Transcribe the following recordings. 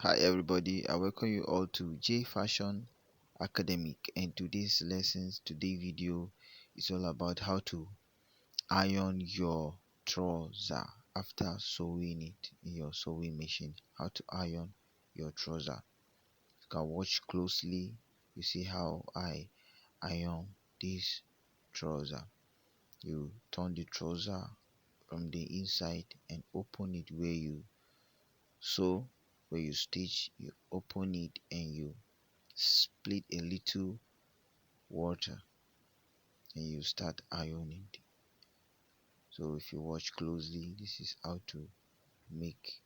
Hi everybody, I welcome you all to J Fashion Academic, and today's video is all about how to iron your trouser after sewing it in your sewing machine. How to iron your trouser. You can watch closely. You see how I iron this trouser. You turn the trouser from the inside and open it where you sew, where you stitch. You open it and you split a little water and you start ironing. So if you watch closely, this is how to make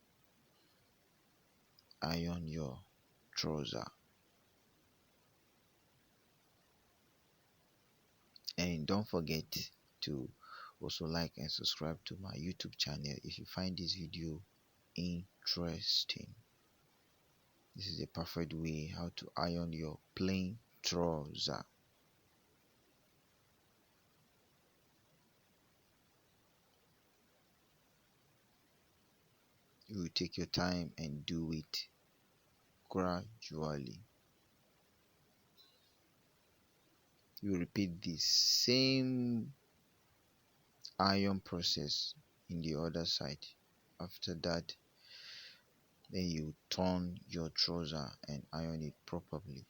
iron your trouser. And don't forget to also like and subscribe to my YouTube channel if you find this video interesting. This is a perfect way how to iron your plain trouser. You will take your time and do it gradually. You repeat the same iron process in the other side. After that, then you turn your trouser and iron it properly.